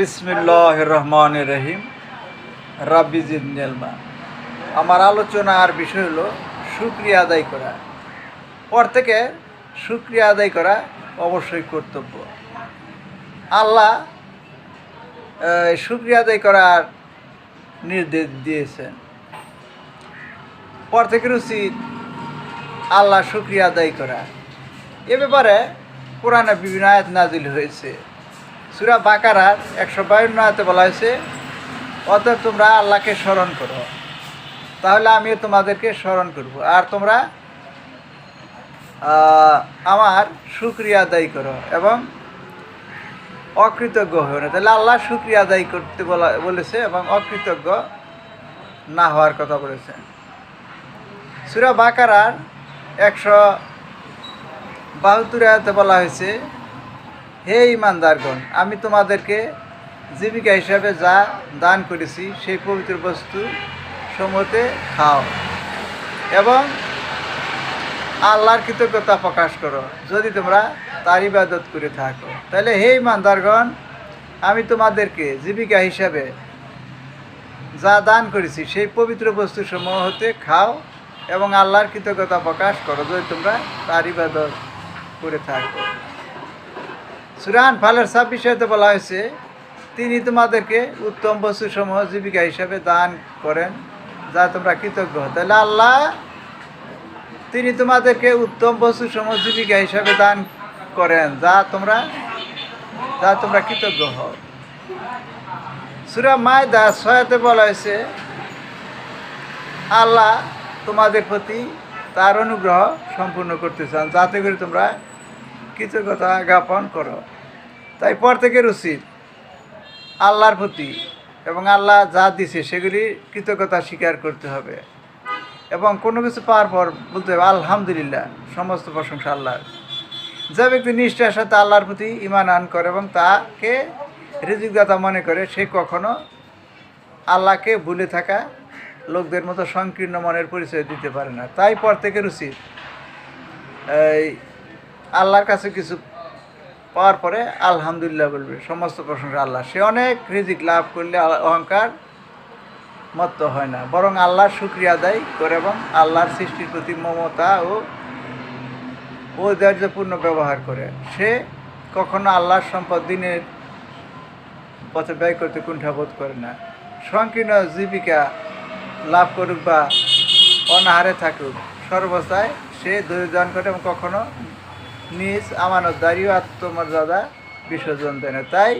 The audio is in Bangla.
বিসমিল্লাহির রহমানির রহিম। রাব্বি জিদনি ইলমা। আমার আলোচনার বিষয় হলো শুকরিয়া আদায় করা। থেকে শুকরিয়া আদায় করা অবশ্যই কর্তব্য। আল্লাহ শুকরিয়া আদায় করার নির্দেশ দিয়েছেন। প্রত্যেকের উচিত আল্লাহ শুকরিয়া আদায় করা। এ ব্যাপারে কোরআনে বিভিন্ন আয়াত নাজিল হয়েছে। সূরা বাকারার 152 আয়াতে বলা হয়েছে, অতএব তোমরা আল্লাহকে স্মরণ করো, তাহলে আমিও তোমাদেরকে স্মরণ করব, আর তোমরা আমার শুকরিয়া আদায় করো এবং অকৃতজ্ঞ হও না। তাহলে আল্লাহ শুকরিয়া আদায় করতে বলেছে এবং অকৃতজ্ঞ না হওয়ার কথা বলেছে। সূরা বাকারার 172 আয়াতে বলা হয়েছে, হে ঈমানদারগণ, আমি তোমাদেরকে জীবিকা হিসাবে যা দান করেছি সেই পবিত্র বস্তু সমূহতে খাও এবং আল্লাহর কৃতজ্ঞতা প্রকাশ করো যদি তোমরা তার ইবাদত করে থাকো। তাহলে হে ঈমানদারগণ, আমি তোমাদেরকে জীবিকা হিসাবে যা দান করেছি সেই পবিত্র বস্তু সমূহ হতে খাও এবং আল্লাহর কৃতজ্ঞতা প্রকাশ করো যদি তোমরা তার ইবাদত করে থাকো। সূরা আনফালের 26 বলা হয়েছে, তিনি তোমাদেরকে উত্তম বস্তুসমূহ জীবিকা হিসাবে দান করেন যা তোমরা কৃতজ্ঞ হও। তাহলে আল্লাহ তিনি তোমাদেরকে উত্তম বস্তুসমূহ জীবিকা হিসাবে দান করেন যা তোমরা কৃতজ্ঞ হও। সূরা মায়দা 6 বলা হয়েছে, আল্লাহ তোমাদের প্রতি তার অনুগ্রহ সম্পূর্ণ করতে চান যাতে করে তোমরা কৃতজ্ঞতা জ্ঞাপন করো। তাই প্রত্যেকের উচিত আল্লাহর প্রতি এবং আল্লাহ যা দিছে সেগুলি কৃতজ্ঞতা স্বীকার করতে হবে এবং কোনো কিছু পাওয়ার পর বলতে হবে আলহামদুলিল্লাহ, সমস্ত প্রশংসা আল্লাহর। যে ব্যক্তি নিষ্ঠার সাথে আল্লাহর প্রতি ঈমান আন করে এবং তাকে রিজিকদাতা মনে করে, সে কখনো আল্লাহকে ভুলে থাকা লোকদের মতো সংকীর্ণ মনের পরিচয় দিতে পারে না। তাই প্রত্যেকের উচিত এই আল্লাহর কাছে কিছু পাওয়ার পরে আলহামদুলিল্লাহ বলবে, সমস্ত প্রশংসা আল্লাহ। সে অনেক রিজিক লাভ করলে অহংকার মত্ত হয় না, বরং আল্লাহর শুকরিয়া আদায় করে এবং আল্লাহর সৃষ্টির প্রতি মমতা ও ঔদার্যপূর্ণ ব্যবহার করে। সে কখনো আল্লাহর সম্পদ দিনের পথে ব্যয় করতে কুণ্ঠাবোধ করে না। সংকীর্ণ জীবিকা লাভ করুক বা অনাহারে থাকুক, সর্বস্থায় সে ধৈর্য ধারণ করে এবং কখনো নিজ আমানতদারি ও আত্মমর্যাদা বিসর্জন দেয় না। তাই